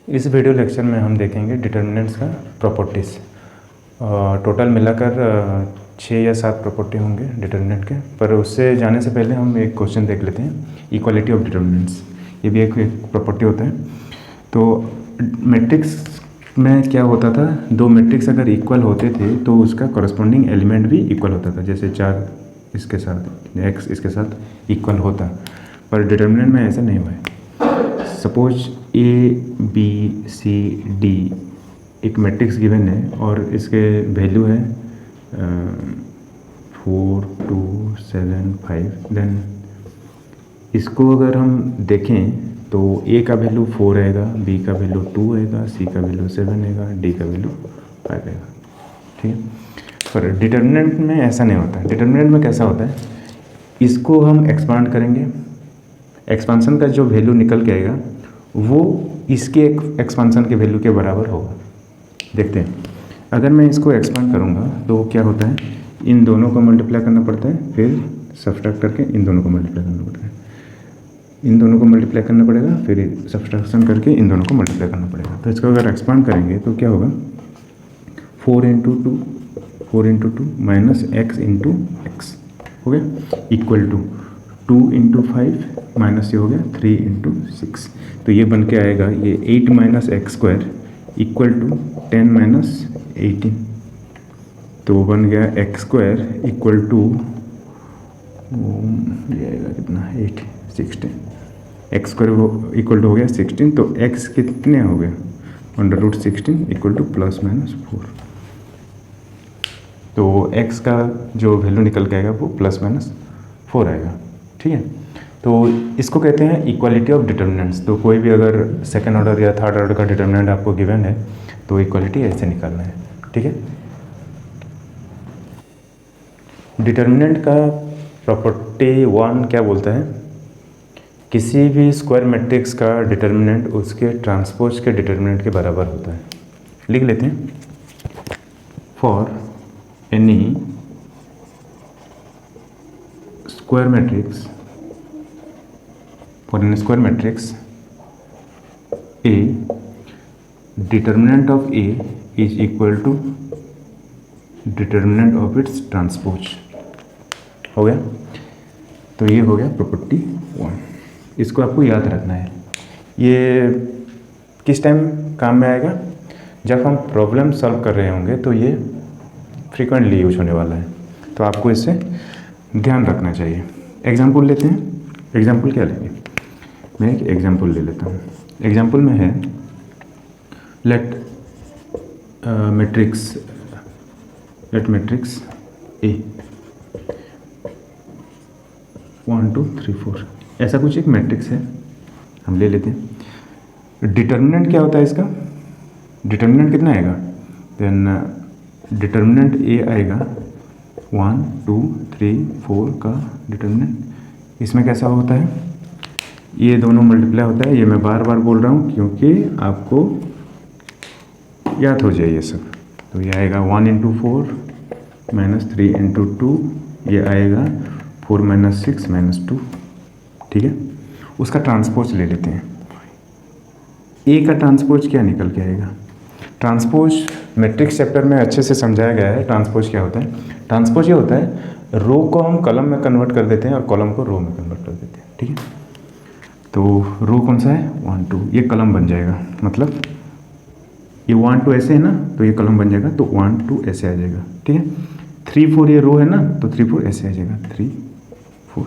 इस video lecture में हम देखेंगे डिटर्मिनेंट्स का प्रॉपर्टीज़। टोटल मिलाकर 6 या 7 प्रॉपर्टी होंगे डिटर्मिनेंट के, पर उससे जाने से पहले हम एक क्वेश्चन देख लेते हैं, इक्वालिटी ऑफ डिटर्मिनेंट्स। ये भी एक प्रॉपर्टी होता है। तो मैट्रिक्स में क्या होता था, दो मैट्रिक्स अगर इक्वल होते थे तो उसका कॉरस्पॉन्डिंग एलिमेंट भी इक्वल होता था। जैसे 4 इसके साथ, x इसके साथ इक्वल होता, पर डिटर्मिनेंट में ऐसा नहीं हुआ है। Suppose A B C D एक मैट्रिक्स गिवन है और इसके वैल्यू है 4 2 7 5। देन इसको अगर हम देखें तो A का वैल्यू 4 आएगा, B का वैल्यू 2 आएगा, C का वैल्यू 7 आएगा, D का वैल्यू 5 आएगा। ठीक है, पर डिटर्मिनेंट में ऐसा नहीं होता। डिटर्मिनेंट में कैसा होता है, इसको हम एक्सपांड करेंगे, एक्सपांसन का जो वैल्यू निकल के आएगा वो इसके एक्सपांसन के वैल्यू के बराबर होगा। देखते हैं, अगर मैं इसको एक्सपांड करूँगा तो क्या होता है, इन दोनों को मल्टीप्लाई करना पड़ता है, फिर सब्सट्रैक्ट करके इन दोनों को मल्टीप्लाई करना पड़ता है, इन दोनों को मल्टीप्लाई करना पड़ेगा, फिर सब्सट्रैक्शन करके इन दोनों को मल्टीप्लाई करना पड़ेगा। तो इसको अगर एक्सपांड करेंगे तो क्या होगा, 4 into two minus x into x हो गया, इक्वल टू 2 इंटू 5 माइनस ये हो गया 3 इंटू 6। तो ये बन के आएगा, ये 8 minus X square equal to 10 minus 18। तो बन गया एक्स स्क्वायर इक्वल टू ये आएगा कितना, 8 16। एक्स स्क्वायर इक्वल टू हो गया 16। तो एक्स कितने हो गए, √16 इक्वल टू प्लस माइनस 4। तो एक्स का जो वैल्यू निकल के आएगा वो प्लस माइनस 4 आएगा। ठीक है, तो इसको कहते हैं इक्वालिटी ऑफ डिटर्मिनेंट्स। तो कोई भी अगर सेकंड ऑर्डर या थर्ड ऑर्डर का डिटर्मिनेंट आपको गिवन है तो इक्वालिटी ऐसे निकालना है। ठीक है, डिटर्मिनेंट का प्रॉपर्टी 1 क्या बोलता है, किसी भी स्क्वायर मैट्रिक्स का डिटर्मिनेंट उसके ट्रांसपोज के डिटर्मिनेंट के बराबर होता है। लिख लेते हैं, for N E square matrix, for an square matrix A, determinant of A is equal to determinant of its transpose। हो गया, तो ये हो गया प्रॉपर्टी 1। इसको आपको याद रखना है। ये किस टाइम काम में आएगा, जब हम प्रॉब्लम सॉल्व कर रहे होंगे तो ये फ्रीक्वेंटली यूज होने वाला है, तो आपको इससे ध्यान रखना चाहिए। एग्जाम्पल लेते हैं, एग्जाम्पल क्या लेंगे, मैं एक एग्जाम्पल ले लेता हूँ। एग्जाम्पल में है, लेट मैट्रिक्स ए 1 2 3 4 ऐसा कुछ एक मैट्रिक्स है, हम ले लेते हैं। डिटर्मिनेंट क्या होता है इसका, डिटर्मिनेंट कितना आएगा, देन डिटर्मिनेंट ए आएगा 1 2 3 4 का डिटर्मिनेंट। इसमें कैसा होता है, ये दोनों मल्टीप्लाई होता है। ये मैं बार बार बोल रहा हूँ क्योंकि आपको याद हो जाए ये सब। तो ये आएगा 1 इंटू 4 माइनस 3 इंटू 2, ये आएगा 4 माइनस 6 माइनस 2। ठीक है, उसका ट्रांसपोज ले लेते हैं। ए का ट्रांसपोज क्या निकल के आएगा, ट्रांसपोज मैट्रिक्स चैप्टर में अच्छे से समझाया गया है। ट्रांसपोज क्या होता है, ट्रांसपोज ये होता है, रो को हम कॉलम में कन्वर्ट कर देते हैं और कॉलम को रो में कन्वर्ट कर देते हैं। ठीक है, तो रो कौन सा है, 1 2, ये कॉलम बन जाएगा, मतलब ये 1 2 ऐसे है ना, तो ये कॉलम बन जाएगा, तो 1 2 ऐसे आ जाएगा। ठीक है, 3 4 ये रो है ना, तो 3 4 ऐसे आ जाएगा, 3 4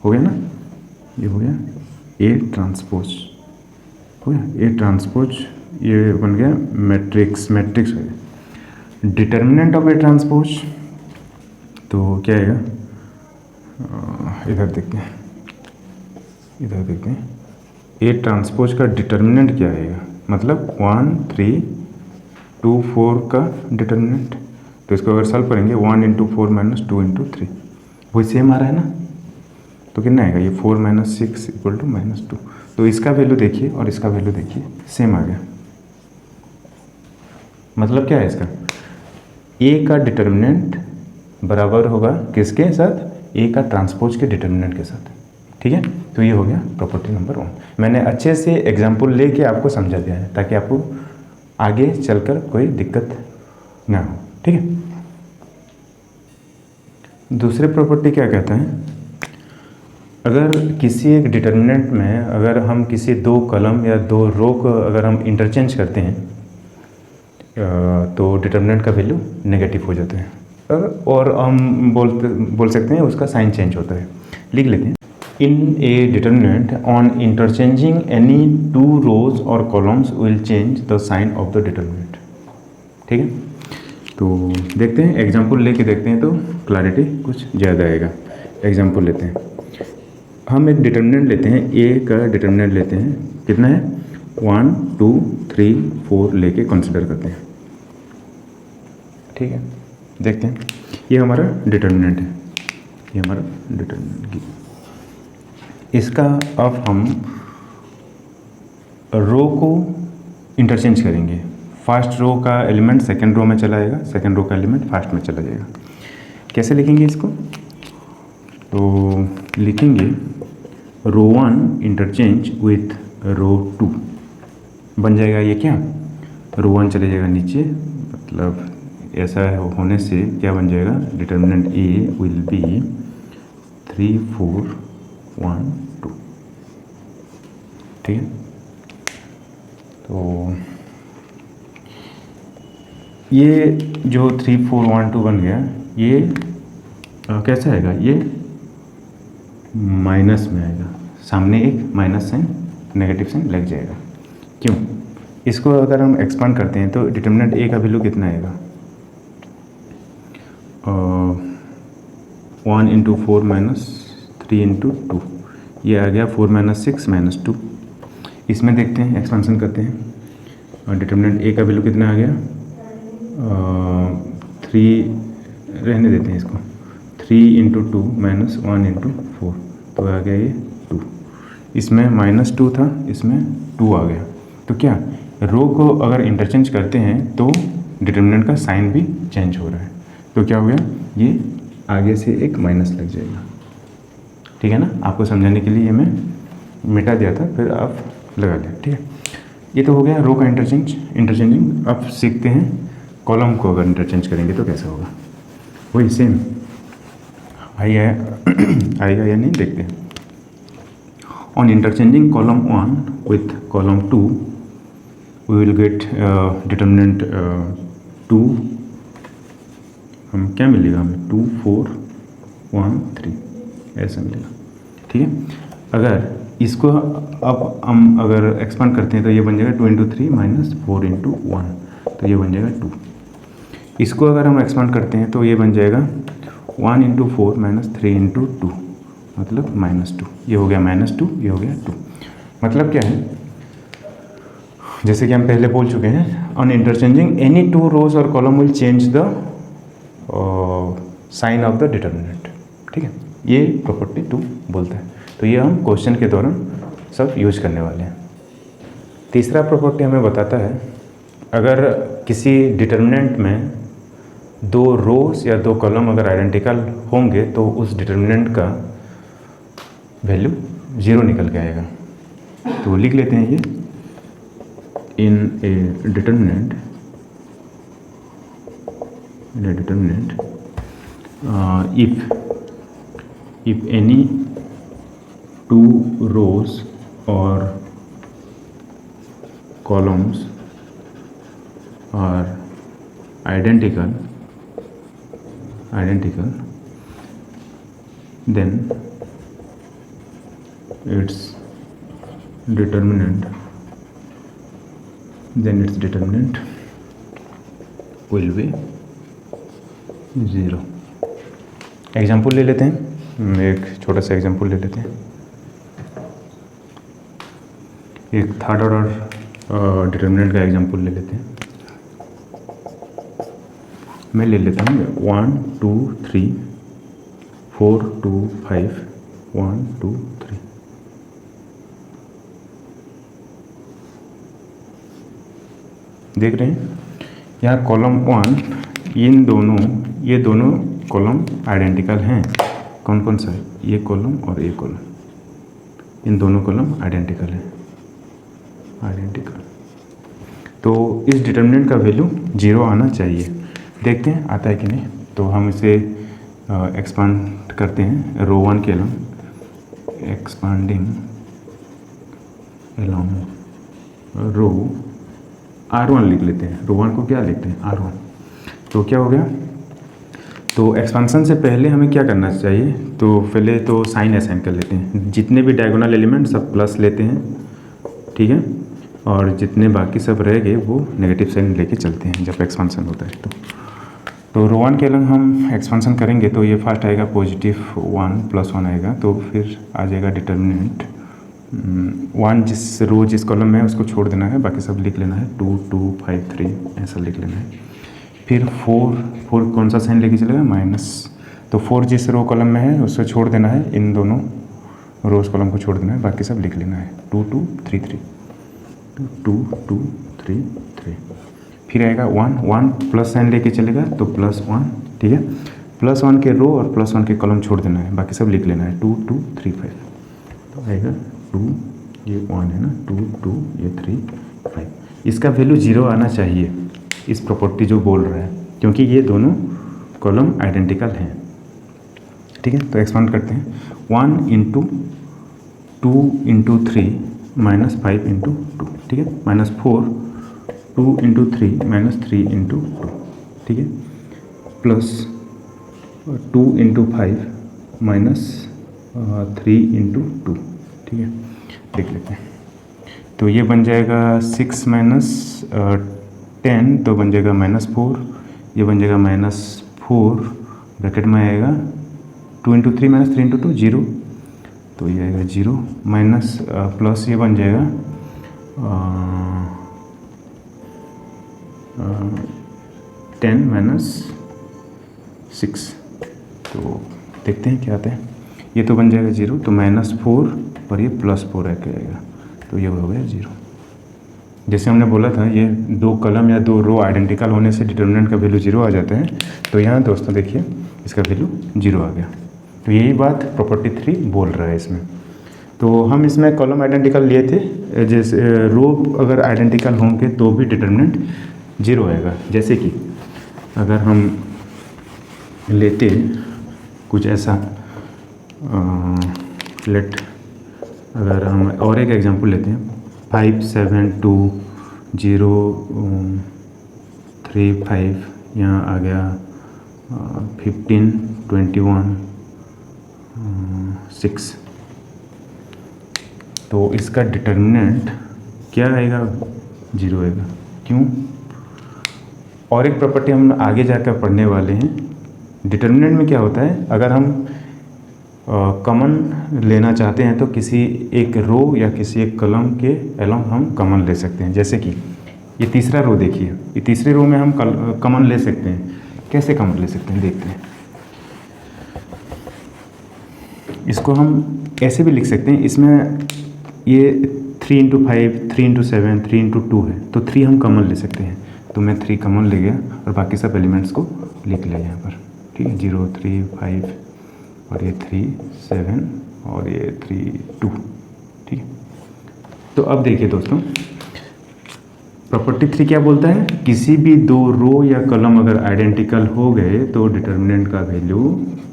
हो गया ना, ये हो गया ए ट्रांसपोज, हो गया ए ट्रांसपोज, ये बन गया मैट्रिक्स हो गया। डिटर्मिनेंट ऑफ ए ट्रांसपोज तो क्या आएगा, इधर देखते हैं, ए ट्रांसपोज का डिटर्मिनेंट क्या आएगा, मतलब 1 3 2 4 का डिटर्मिनेंट। तो इसको अगर सॉल्व करेंगे 1 इंटू 4 माइनस 2 इंटू 3, वही सेम आ रहा है ना, तो कितना आएगा, ये 4 माइनस 6 इक्वल टू माइनस 2। तो इसका वैल्यू देखिए और इसका वैल्यू देखिए, सेम आ गया। मतलब क्या है इसका, ए का डिटर्मिनेंट बराबर होगा किसके साथ, ए का ट्रांसपोज के डिटर्मिनेंट के साथ। ठीक है, तो ये हो गया प्रॉपर्टी नंबर 1। मैंने अच्छे से एग्जाम्पल लेके आपको समझा दिया है ताकि आपको आगे चलकर कोई दिक्कत ना हो। ठीक है, दूसरी प्रॉपर्टी क्या कहता है, अगर किसी एक डिटर्मिनेंट में अगर हम किसी दो कॉलम या दो रो को अगर हम इंटरचेंज करते हैं तो डिटर्मिनेंट का वैल्यू नेगेटिव हो जाता है, और हम बोल सकते हैं उसका साइन चेंज होता है। लिख लेते हैं, in a determinant on interchanging any two rows और columns will change the sign of the determinant. ठीक है, तो देखते हैं एग्जाम्पल लेके देखते हैं तो क्लैरिटी कुछ ज़्यादा आएगा। एग्जाम्पल लेते हैं, हम एक डिटर्मिनेंट लेते हैं, ए का डिटर्मिनेंट लेते हैं, कितना है 1 2 3 4 लेके कंसिडर करते हैं। ठीक है, देखते हैं, ये हमारा डिटर्मिनेंट है, ये हमारा डिटर्मिनेंट। इसका अब हम रो को इंटरचेंज करेंगे। फर्स्ट रो का एलिमेंट सेकंड रो में चला जाएगा, सेकंड रो का एलिमेंट फर्स्ट में चला जाएगा। कैसे लिखेंगे इसको, तो लिखेंगे रो 1 इंटरचेंज विथ रो 2 बन जाएगा। ये क्या, रो 1 चले जाएगा नीचे, मतलब ऐसा होने से क्या बन जाएगा, डिटर्मिनेंट ए विल बी 3 4 1 2। ठीक है, तो ये जो 3 4 1 2 बन गया, ये कैसा आएगा, ये माइनस में आएगा, सामने एक माइनस साइन नेगेटिव साइन लग जाएगा। क्यों, इसको अगर हम एक्सपांड करते हैं तो डिटर्मिनेंट ए का वैल्यू कितना आएगा, 1 इंटू 4 माइनस 3 इंटू 2, ये आ गया 4 माइनस 6 माइनस 2। इसमें देखते हैं, एक्सपेंशन करते हैं, और डिटर्मिनेंट ए का वैल्यू कितना आ गया, 3 रहने देते हैं इसको, 3 इंटू 2 माइनस 1 इंटू 4, तो आ गया ये 2। इसमें -2 था, इसमें 2 आ गया। तो क्या, रो को अगर इंटरचेंज करते हैं तो डिटर्मिनेंट का साइन भी चेंज हो रहा है, तो क्या हो गया, ये आगे से एक माइनस लग जाएगा। ठीक है ना, आपको समझाने के लिए ये मैं मिटा दिया था, फिर आप लगा लें। ठीक है, ये तो हो गया रो का इंटरचेंजिंग। अब सीखते हैं कॉलम को अगर इंटरचेंज करेंगे तो कैसा होगा, वही सेम आएगा या नहीं, देखते हैं। On interchanging column 1 with column 2 we will get determinant 2, हम क्या मिलेगा हमें, 2 4 1 3 ऐसा मिलेगा। ठीक है, अगर इसको अब हम अगर एक्सपांड करते हैं तो ये बन जाएगा 2 इंटू 3 माइनस 4 इंटू 1, तो ये बन जाएगा 2। इसको अगर हम एक्सपांड करते हैं तो ये बन जाएगा 1 इंटू 4 माइनस 3 इंटू 2, मतलब -2। ये हो गया -2, ये हो गया 2। मतलब क्या है, जैसे कि हम पहले बोल चुके हैं, on interchanging any two rows और column will change the sign of the determinant. ठीक है, ये प्रॉपर्टी 2 बोलता है। तो ये हम क्वेश्चन के दौरान सब यूज करने वाले हैं। तीसरा प्रॉपर्टी हमें बताता है, अगर किसी डिटर्मिनेंट में 2 रोज या 2 कॉलम अगर आइडेंटिकल होंगे तो उस डिटर्मिनेंट का वैल्यू 0 निकल के आएगा। तो लिख लेते हैं ये, इन a determinant if any 2 rows or columns are identical, then its determinant will be 0। Example ले लेते हैं, एक छोटा सा एग्जाम्पल ले लेते हैं। एक थर्ड ऑर्डर डिटर्मिनेंट का एग्जाम्पल ले लेते हैं। मैं ले लेता हूँ 1 2 3 4 2 5 1 2 3। देख रहे हैं यहाँ कॉलम 1, ये दोनों कॉलम आइडेंटिकल हैं। कौन कौन सा है, ये कॉलम और ये कॉलम। इन दोनों कॉलम आइडेंटिकल है, आइडेंटिकल। तो इस डिटर्मिनेंट का वैल्यू 0 आना चाहिए। देखते हैं आता है कि नहीं। तो हम इसे एक्सपांड करते हैं रो 1 के अलॉन्ग, एक्सपांडिंग अलॉन्ग रो R1 लिख लेते हैं। रो 1 को क्या लिखते हैं, R1। तो क्या हो गया, तो एक्सपांसन से पहले हमें क्या करना चाहिए, तो पहले तो साइन असाइन कर लेते हैं। जितने भी डायगोनल एलिमेंट सब प्लस लेते हैं, ठीक है, और जितने बाकी सब रह गए वो नेगेटिव साइन लेके चलते हैं जब एक्सपांसन होता है। तो रो 1 के अलग हम एक्सपांसन करेंगे तो ये फर्स्ट आएगा +1 +1 आएगा। तो फिर आ जाएगा डिटर्मिनेंट 1, जिस रो जिस कॉलम में है उसको छोड़ देना है, बाकी सब लिख लेना है 2 2 5 3 ऐसा लिख लेना है। फिर 4 कौन सा साइन लेके चलेगा, माइनस। तो 4 जिस रो कॉलम में है उसको छोड़ देना है, इन दोनों रोज कॉलम को छोड़ देना है, बाकी सब लिख लेना है 2 2 3 3 2 2 3 3। फिर आएगा 1 प्लस साइन लेके चलेगा तो +1, ठीक है। +1 के रो और +1 के कॉलम छोड़ देना है, बाकी सब लिख लेना है 2 2 3 5। तो आएगा 2, ये 1 है ना, 2 2 ये 3 5। इसका वैल्यू 0 आना चाहिए, इस प्रॉपर्टी जो बोल रहा है, क्योंकि ये दोनों कॉलम आइडेंटिकल हैं, ठीक है। तो एक्सपांड करते हैं 1 × 2 × 3 -5 × 2, ठीक है, -4 2 × 3 -3 × 2, ठीक है, प्लस 2 × 5 -3 × 2, ठीक है। देख लेते हैं। तो ये बन जाएगा 6 - 10, तो बन जाएगा -4, ये बन जाएगा -4, ब्रैकेट में आएगा 2 × 3 -3 × 2 0, तो ये आएगा 0 माइनस प्लस ये बन जाएगा 10 - 6। तो देखते हैं क्या आता है। ये तो बन जाएगा 0, तो -4 और ये +4 रह के आएगा, तो ये हो गया 0। जैसे हमने बोला था ये दो कॉलम या दो रो आइडेंटिकल होने से डिटर्मिनेंट का वैल्यू 0 आ जाता है। तो यहाँ दोस्तों देखिए इसका वैल्यू 0 आ गया। तो यही बात प्रॉपर्टी 3 बोल रहा है इसमें। तो हम इसमें कॉलम आइडेंटिकल लिए थे, जैसे रो अगर आइडेंटिकल होंगे तो भी डिटर्मिनेंट 0 आएगा। जैसे कि अगर हम लेते कुछ ऐसा अगर हम और एक एग्जांपल लेते हैं 5 7 2 0 3 5, यहाँ आ गया 15 21 6। तो इसका डिटर्मिनेंट क्या आएगा, 0 आएगा। क्यों? और एक प्रॉपर्टी हम आगे जाकर पढ़ने वाले हैं। डिटर्मिनेंट में क्या होता है, अगर हम कॉमन लेना चाहते हैं तो किसी एक रो या किसी एक कॉलम के अलॉन्ग हम कॉमन ले सकते हैं। जैसे कि ये तीसरा रो देखिए, ये तीसरे रो में हम कॉमन ले सकते हैं। कैसे कॉमन ले सकते हैं देखते हैं। इसको हम ऐसे भी लिख सकते हैं, इसमें ये 3 × 5 3 × 7 3 × 2 है, तो 3 हम कॉमन ले सकते हैं। तो मैं 3 कॉमन ले गया और बाकी सब एलिमेंट्स को लिख लिया यहाँ पर, ठीक है। 0 3 5 और ये 3 7 और ये 3 2, ठीक है। तो अब देखिए दोस्तों प्रॉपर्टी 3 क्या बोलता है, किसी भी दो रो या कॉलम अगर आइडेंटिकल हो गए तो डिटर्मिनेंट का वैल्यू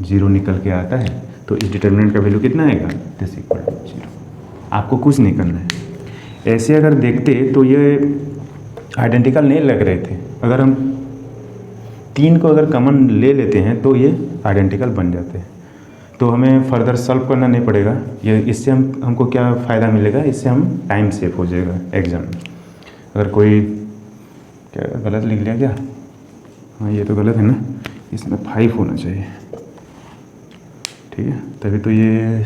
0 निकल के आता है। तो इस डिटर्मिनेंट का वैल्यू कितना आएगा, दिस इक्वल टू 0। आपको कुछ नहीं करना है। ऐसे अगर देखते तो ये आइडेंटिकल नहीं लग रहे थे, अगर हम 3 को अगर कॉमन ले लेते हैं तो ये आइडेंटिकल बन जाते हैं। तो हमें फर्दर सॉल्व करना नहीं पड़ेगा। ये इससे हमको क्या फ़ायदा मिलेगा, इससे हम टाइम सेव हो जाएगा एग्ज़ाम में। अगर कोई क्या गलत लिख लिया क्या, हाँ ये तो गलत है ना, इसमें 5 होना चाहिए, ठीक है, तभी तो ये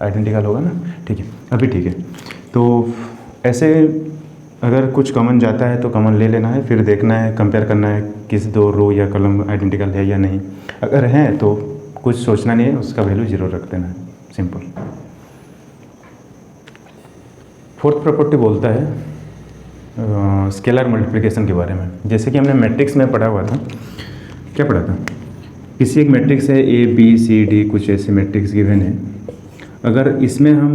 आइडेंटिकल होगा ना, ठीक है। अभी ठीक है। तो ऐसे अगर कुछ कॉमन जाता है तो कॉमन ले लेना है, फिर देखना है, कंपेयर करना है किस दो रो या कॉलम आइडेंटिकल है या नहीं। अगर है तो कुछ सोचना नहीं है, उसका वैल्यू 0 रख देना है, सिंपल। फोर्थ प्रॉपर्टी बोलता है स्केलर मल्टीप्लिकेशन के बारे में। जैसे कि हमने मैट्रिक्स में पढ़ा हुआ था, क्या पढ़ा था, किसी एक मैट्रिक्स है A B C D, कुछ ऐसे मैट्रिक्स गिवन है। अगर इसमें हम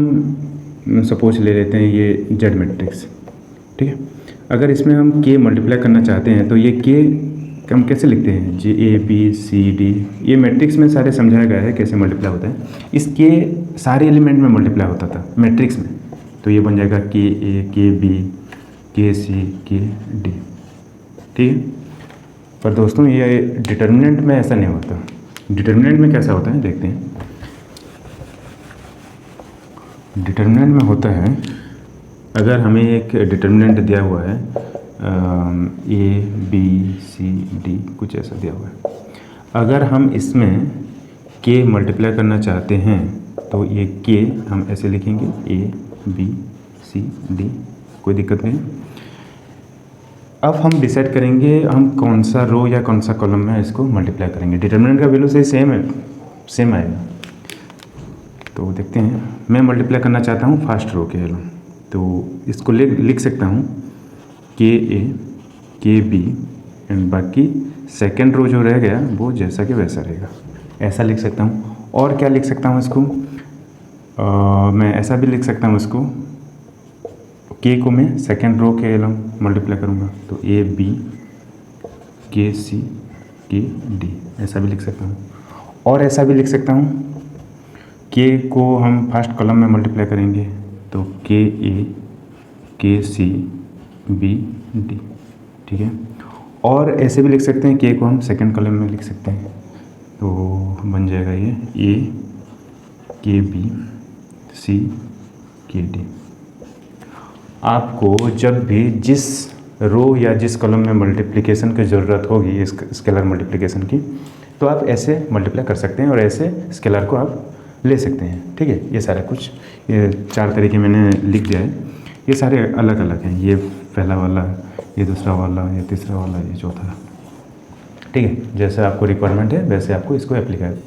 सपोज ले लेते हैं ये जेड मैट्रिक्स, ठीक है। अगर इसमें हम के मल्टीप्लाई करना चाहते हैं तो ये के हम कैसे लिखते हैं, जे ए बी सी डी, ये मैट्रिक्स में सारे समझाया गया है कैसे मल्टीप्लाई होता है। इस के सारे एलिमेंट में मल्टीप्लाई होता था मैट्रिक्स में, तो ये बन जाएगा के ए के बी के सी के डी, ठीक है। पर दोस्तों ये डिटर्मिनेंट में ऐसा नहीं होता। डिटर्मिनेंट में कैसा होता है देखते हैं। डिटर्मिनेंट में होता है, अगर हमें एक डिटर्मिनेंट दिया हुआ है ए बी सी डी कुछ ऐसा दिया हुआ है, अगर हम इसमें के मल्टीप्लाई करना चाहते हैं तो ये के हम ऐसे लिखेंगे ए बी सी डी, कोई दिक्कत नहीं। अब हम डिसाइड करेंगे हम कौन सा रो या कौन सा कॉलम में इसको मल्टीप्लाई करेंगे। डिटर्मिनेंट का वैल्यू से सेम आएगा। तो देखते हैं, मैं मल्टीप्लाई करना चाहता हूँ फर्स्ट रो के एलॉन्ग, तो इसको लिख सकता हूँ के ए के बी एंड बाकी सेकेंड रो जो रह गया वो जैसा कि वैसा रहेगा, ऐसा लिख सकता हूँ। और क्या लिख सकता हूँ इसको, मैं ऐसा भी लिख सकता हूँ इसको, के को मैं सेकेंड रो के एलॉन्ग मल्टीप्लाई करूँगा तो ए बी के सी के डी, ऐसा भी लिख सकता हूँ। और ऐसा भी लिख सकता हूँ, के को हम फर्स्ट कॉलम में मल्टीप्लाई करेंगे तो के ए के सी बी डी, ठीक है। और ऐसे भी लिख सकते हैं, के को हम सेकंड कॉलम में लिख सकते हैं तो बन जाएगा ये ए के बी सी के डी। आपको जब भी जिस रो या जिस कॉलम में मल्टीप्लिकेशन की ज़रूरत होगी स्केलर मल्टीप्लिकेशन की, तो आप ऐसे मल्टीप्लाई कर सकते हैं और ऐसे स्केलर को आप ले सकते हैं, ठीक है। ये सारा कुछ, ये 4 तरीके मैंने लिख दिया है, ये सारे अलग अलग हैं। ये पहला वाला, ये दूसरा वाला, ये तीसरा वाला, ये चौथा, ठीक है। जैसे आपको रिक्वायरमेंट है वैसे आपको इसको एप्लीकेट।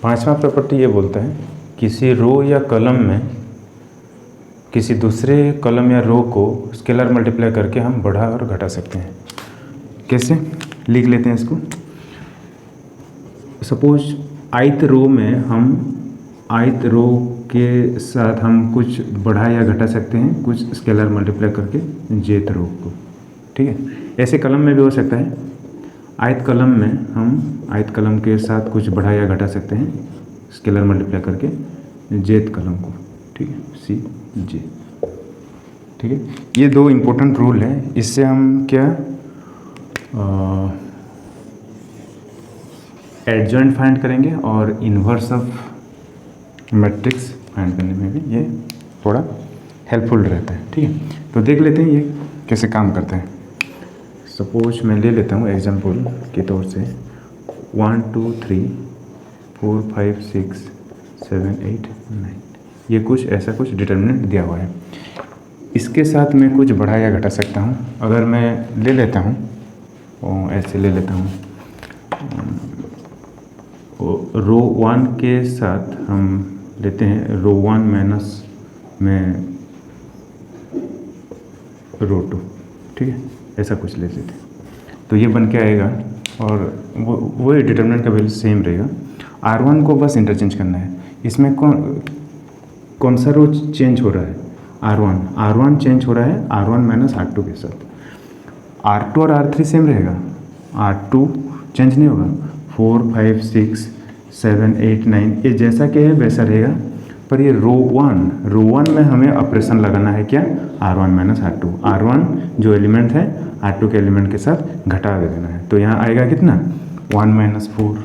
5वां प्रॉपर्टी ये बोलता है किसी रो या कॉलम में किसी दूसरे कॉलम या रो को स्केलर मल्टीप्लाई करके हम बढ़ा और घटा सकते हैं। कैसे लिख लेते हैं इसको। सपोज ith रो में हम ith रो के साथ हम कुछ बढ़ा या घटा सकते हैं, कुछ स्केलर मल्टीप्लाई करके jth रो को, ठीक है। ऐसे कॉलम में भी हो सकता है, ith कॉलम में हम ith कॉलम के साथ कुछ बढ़ा या घटा सकते हैं स्केलर मल्टीप्लाई करके jth कॉलम को, ठीक है, सी जे, ठीक है। ये 2 इम्पोर्टेंट रूल है। इससे हम क्या एडजॉइंट फाइंड करेंगे और इन्वर्स ऑफ मैट्रिक्स फाइंड करने में भी ये थोड़ा हेल्पफुल रहता है, ठीक है। तो देख लेते हैं ये कैसे काम करता है। सपोज मैं ले लेता हूँ एग्जांपल के तौर से 1 2 3 4 5 6 7 8 9, ये कुछ ऐसा कुछ डिटर्मिनेंट दिया हुआ है। इसके साथ मैं कुछ बढ़ा या घटा सकता हूँ। अगर मैं ले लेता हूँ ऐसे ले लेता हूँ, रो 1 के साथ हम लेते हैं रो 1 माइनस में रो 2, ठीक है, ऐसा कुछ ले लेते हैं तो ये बन के आएगा और वो डिटर्मिनेंट का वैल्यू सेम रहेगा। R1 को बस इंटरचेंज करना है। इसमें कौन सा रो चेंज हो रहा है, R1 चेंज हो रहा है R1 माइनस R2 के साथ। R2 और R3 सेम रहेगा, R2 चेंज नहीं होगा। 4 5 6 7 8 9 ये जैसा कि है वैसा रहेगा, पर ये रो 1 में हमें ऑपरेशन लगाना है क्या, R1 माइनस R2। R1 जो एलिमेंट है R2 के एलिमेंट के साथ घटा देना है। तो यहाँ आएगा कितना 1 माइनस 4,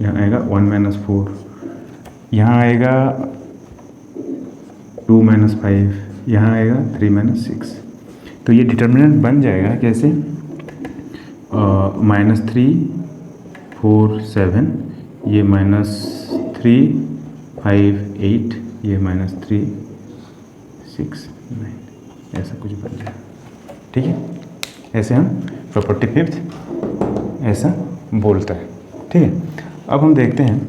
यहाँ आएगा 1 माइनस 4, यहाँ आएगा 2 माइनस 5, यहाँ आएगा 3 माइनस 6। तो ये डिटर्मिनेंट बन जाएगा कैसे, -3 4 7, ये -3 5 8, ये -3 6 9, ऐसा कुछ बन जाएगा, ठीक है। ऐसे हम प्रॉपर्टी 5th ऐसा बोलता है, ठीक है। अब हम देखते हैं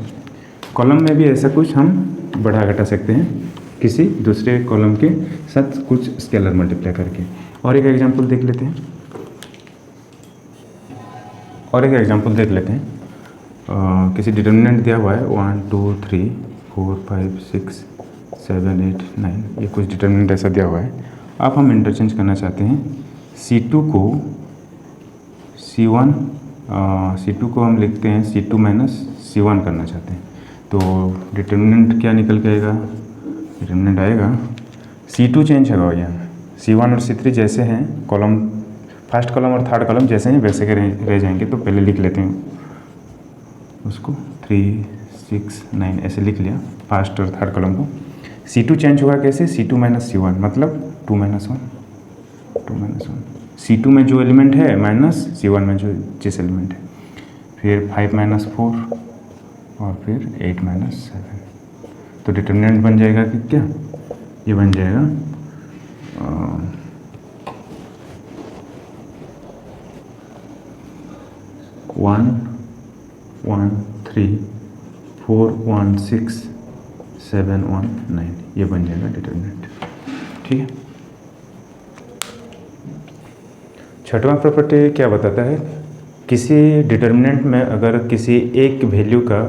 कॉलम में भी ऐसा कुछ हम बढ़ा घटा सकते हैं किसी दूसरे कॉलम के साथ कुछ स्केलर मल्टीप्लाई करके। और एक एग्जांपल देख लेते हैं, किसी डिटर्मिनेंट दिया हुआ है 1 2 3 4 5 6 7 8 9, ये कुछ डिटर्मिनेंट ऐसा दिया हुआ है। अब हम इंटरचेंज करना चाहते हैं C2 को C1, C2 को हम लिखते हैं C2 माइनस C1 करना चाहते हैं। तो डिटर्मिनेंट क्या निकल के आएगा, डिटर्मिनेंट आएगा C2 चेंज होगा यहाँ, C1 और C3 जैसे हैं, कॉलम फर्स्ट कॉलम और थर्ड कॉलम जैसे हैं वैसे के रह जाएंगे। तो पहले लिख लेते हैं उसको 3 6 9 ऐसे लिख लिया फर्स्ट और थर्ड कॉलम को। C2 चेंज होगा कैसे, C2 माइनस C1 मतलब 2 माइनस 1, C2 में जो एलिमेंट है माइनस C1 में जो जिस एलिमेंट है, फिर 5 माइनस 4 और फिर 8 माइनस 7। तो डिटर्मिनेंट बन जाएगा कि क्या, ये बन जाएगा 1 1 3 4 1 6 7 1 9, ये बन जाएगा डिटर्मिनेंट। ठीक है। छठवां प्रॉपर्टी क्या बताता है, किसी डिटर्मिनेंट में अगर किसी एक वैल्यू का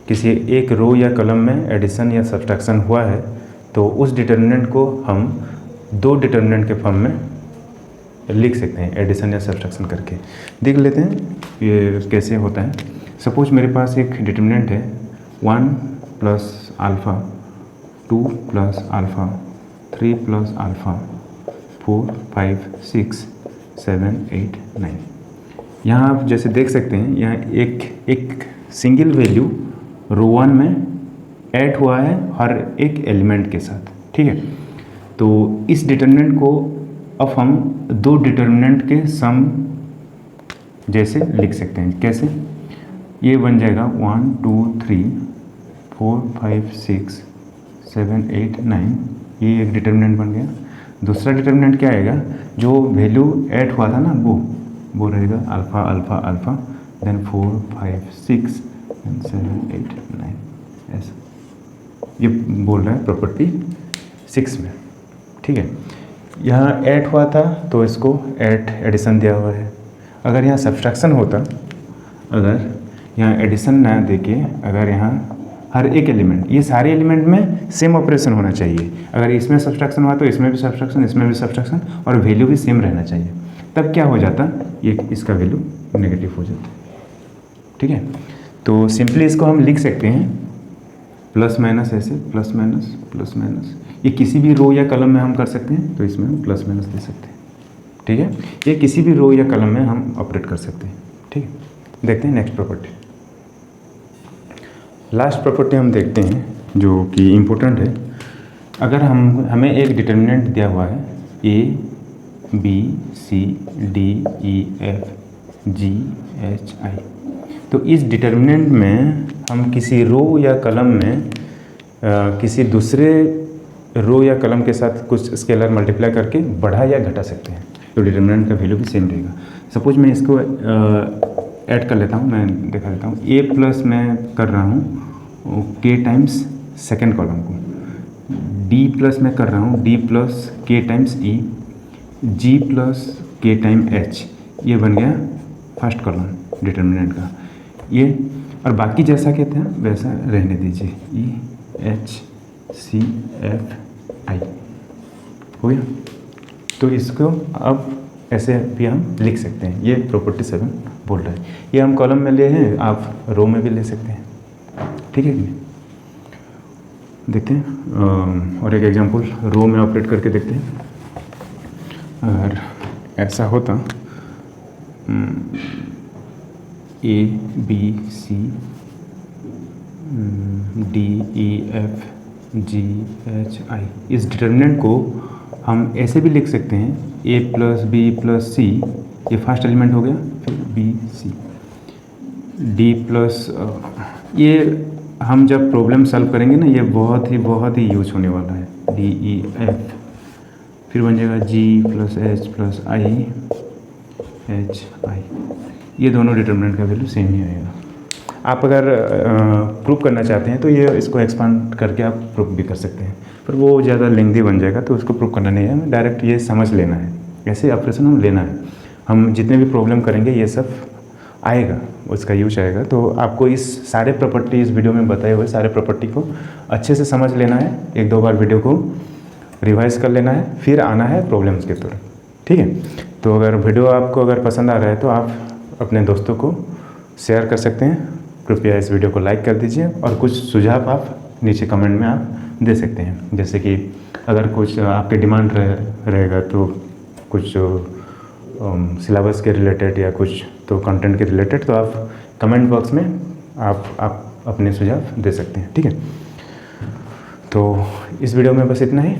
किसी एक रो या कॉलम में एडिशन या सब्ट्रैक्शन हुआ है तो उस डिटर्मिनेंट को हम दो डिटर्मिनेंट के फॉर्म में लिख सकते हैं, एडिशन या सब्ट्रैक्शन करके। देख लेते हैं ये कैसे होता है। सपोज मेरे पास एक डिटर्मिनेंट है 1 plus alpha, 2 plus alpha, 3 plus alpha, 4 5 6 7 8 9। यहाँ आप जैसे देख सकते हैं यहाँ एक सिंगल वैल्यू रो 1 में ऐड हुआ है हर एक एलिमेंट के साथ। ठीक है। तो इस डिटर्मिनेंट को अब हम दो डिटर्मिनेंट के सम जैसे लिख सकते हैं। कैसे, ये बन जाएगा 1 2 3 4 5 6 7 8 9, ये एक डिटर्मिनेंट बन गया। दूसरा डिटर्मिनेंट क्या आएगा, जो वैल्यू ऐड हुआ था ना वो रहेगा अल्फ़ा अल्फ़ा अल्फ़ा, देन 4 5 6 7 8 9 ऐसा। ये बोल रहा है प्रॉपर्टी 6 में। ठीक है। यहाँ ऐड हुआ था तो इसको एडिशन दिया हुआ है। अगर यहाँ सब्ट्रैक्शन होता, अगर यहाँ एडिशन ना देके अगर यहाँ हर एक एलिमेंट, ये सारे एलिमेंट में सेम ऑपरेशन होना चाहिए। अगर इसमें सब्ट्रैक्शन हुआ तो इसमें भी सब्ट्रैक्शन, इसमें भी सब्ट्रैक्शन, और वैल्यू भी सेम रहना चाहिए। तब क्या हो जाता, ये इसका वैल्यू नेगेटिव हो जाता। ठीक है। तो सिंपली इसको हम लिख सकते हैं प्लस माइनस, ऐसे प्लस माइनस प्लस माइनस। ये किसी भी रो या कॉलम में हम कर सकते हैं, तो इसमें हम प्लस माइनस दे सकते हैं। ठीक है। ये किसी भी रो या कॉलम में हम ऑपरेट कर सकते हैं। ठीक है। देखते हैं नेक्स्ट प्रॉपर्टी। लास्ट प्रॉपर्टी हम देखते हैं जो कि इम्पोर्टेंट है। अगर हमें एक डिटर्मिनेंट दिया हुआ है A B C D E F G H I, तो इस डिटर्मिनेंट में हम किसी रो या कॉलम में किसी दूसरे रो या कॉलम के साथ कुछ स्केलर मल्टीप्लाई करके बढ़ा या घटा सकते हैं, तो डिटर्मिनेंट का वैल्यू भी सेम रहेगा। सपोज मैं इसको ऐड कर लेता हूँ, मैं दिखा देता हूँ। A प्लस मैं कर रहा हूँ K टाइम्स सेकेंड कॉलम को, D प्लस मैं कर रहा हूँ D plus K times E, G plus K time H, ये बन गया फर्स्ट कॉलम डिटर्मिनेंट का। ये और बाकी जैसा कहते हैं वैसा रहने दीजिए, E H C F I हो गया। तो इसको अब ऐसे भी हम लिख सकते हैं। ये प्रॉपर्टी 7 बोल रहा है। ये हम कॉलम में ले हैं, आप रो में भी ले सकते हैं। ठीक है कि नहीं? देखते हैं और एक एग्जांपल रो में ऑपरेट करके देखते हैं। अगर ऐसा होता A B C D E F G H I, इस डिटर्मिनेंट को हम ऐसे भी लिख सकते हैं A plus B plus C, ये फर्स्ट एलिमेंट हो गया, फिर B C D प्लस, ये हम जब प्रॉब्लम सॉल्व करेंगे ना ये बहुत ही यूज होने वाला है। D E F, फिर बन जाएगा G plus H plus I H I, ये दोनों डिटर्मिनेंट का वैल्यू सेम ही आएगा। आप अगर प्रूफ करना चाहते हैं तो ये इसको एक्सपांड करके आप प्रूफ भी कर सकते हैं, पर वो ज़्यादा लेंथी बन जाएगा, तो उसको प्रूफ करना नहीं है, हमें डायरेक्ट ये समझ लेना है। ऐसे ऑपरेशन हम लेना है। हम जितने भी प्रॉब्लम करेंगे ये सब आएगा, उसका यूज आएगा। तो आपको इस सारे प्रॉपर्टी, इस वीडियो में बताए हुए सारे प्रॉपर्टी को अच्छे से समझ लेना है, 1-2 बार वीडियो को रिवाइज कर लेना है, फिर आना है प्रॉब्लम्स के तरफ, ठीक है। तो अगर वीडियो आपको अगर पसंद आ रहा है तो आप अपने दोस्तों को शेयर कर सकते हैं। कृपया इस वीडियो को लाइक कर दीजिए और कुछ सुझाव आप नीचे कमेंट में आप दे सकते हैं। जैसे कि अगर कुछ आपके डिमांड रहेगा तो कुछ सिलेबस के रिलेटेड या कुछ तो कंटेंट के रिलेटेड, तो आप कमेंट बॉक्स में आप अपने सुझाव दे सकते हैं, ठीक है। तो इस वीडियो में बस इतना ही।